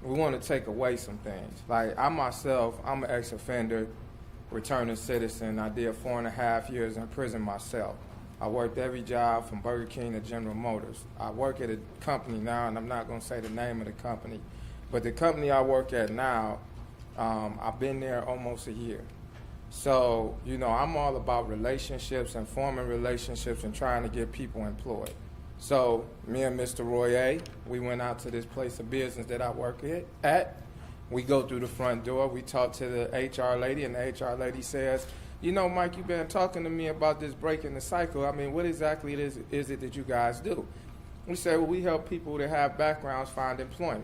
we want to take away some things. Like I myself, I'm an ex-offender, returning citizen. I did 4.5 years in prison myself. I worked every job from Burger King to General Motors. I work at a company now, and I'm not going to say the name of the company, but the company I work at now, I've been there almost a year. So, you know, I'm all about relationships and forming relationships and trying to get people employed. So me and Mr. Royer, we went out to this place of business that I work at. We go through the front door. We talk to the HR lady, and the HR lady says, you know, Mike, you've been talking to me about this breaking the cycle. I mean, what exactly is it that you guys do? We say, well, we help people that have backgrounds find employment.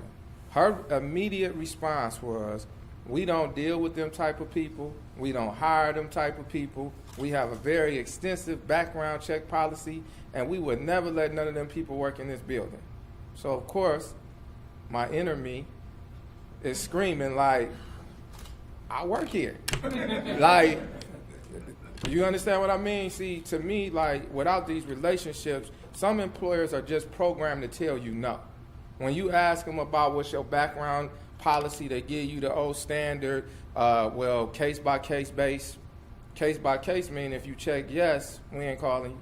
Her immediate response was, we don't deal with them type of people. We don't hire them type of people. We have a very extensive background check policy, and we would never let none of them people work in this building. So, of course, my inner me is screaming like, I work here. Like, you understand what I mean? See, to me, like, without these relationships, some employers are just programmed to tell you no. When you ask them about what's your background policy, they give you the old standard, case-by-case base. Case-by-case mean if you check yes, we ain't calling you.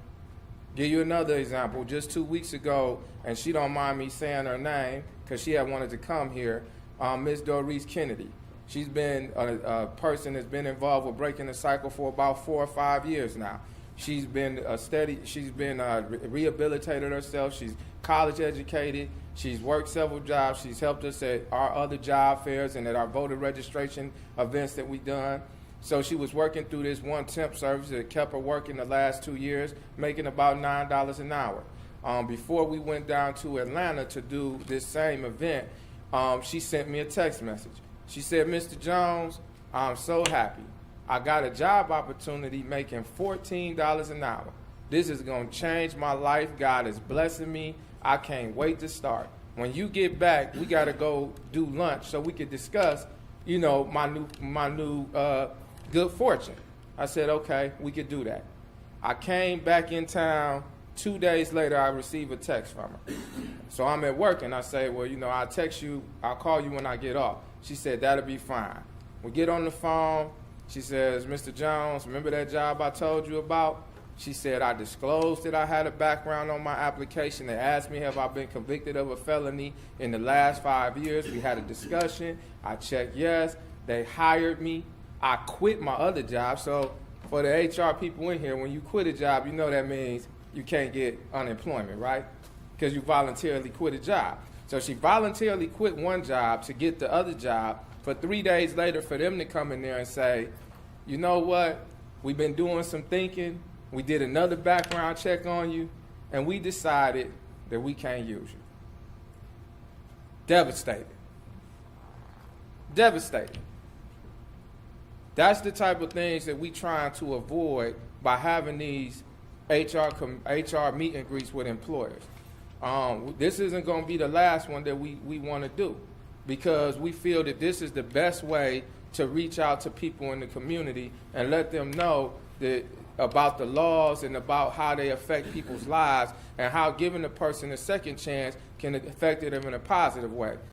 Give you another example. Just 2 weeks ago, and she don't mind me saying her name because she had wanted to come here, Ms. Doris Kennedy. She's been a person that's been involved with breaking the cycle for about 4 or 5 years now. She's been rehabilitated herself. She's college educated. She's worked several jobs. She's helped us at our other job fairs and at our voter registration events that we've done. So she was working through this one temp service that kept her working the last 2 years, making about $9 an hour. Before we went down to Atlanta to do this same event, she sent me a text message. She said, Mr. Jones, I'm so happy. I got a job opportunity making $14 an hour. This is going to change my life. God is blessing me. I can't wait to start. When you get back, we got to go do lunch so we could discuss, you know, my new good fortune. I said, okay, we could do that. I came back in town. 2 days later, I received a text from her. So I'm at work, and I say, well, you know, I'll text you. I'll call you when I get off. She said, that'll be fine. We get on the phone. She says, Mr. Jones, remember that job I told you about? She said, I disclosed that I had a background on my application. They asked me, have I been convicted of a felony in the last 5 years? We had a discussion. I checked yes. They hired me. I quit my other job. So for the HR people in here, when you quit a job, you know that means you can't get unemployment, right? Because you voluntarily quit a job. So she voluntarily quit one job to get the other job for 3 days later for them to come in there and say, you know what, we've been doing some thinking, we did another background check on you, and we decided that we can't use you. Devastated. Devastated. That's the type of things that we trying to avoid by having these HR meet and greets with employers. This isn't going to be the last one that we want to do, because we feel that this is the best way to reach out to people in the community and let them know that about the laws and about how they affect people's lives and how giving a person a second chance can affect them in a positive way.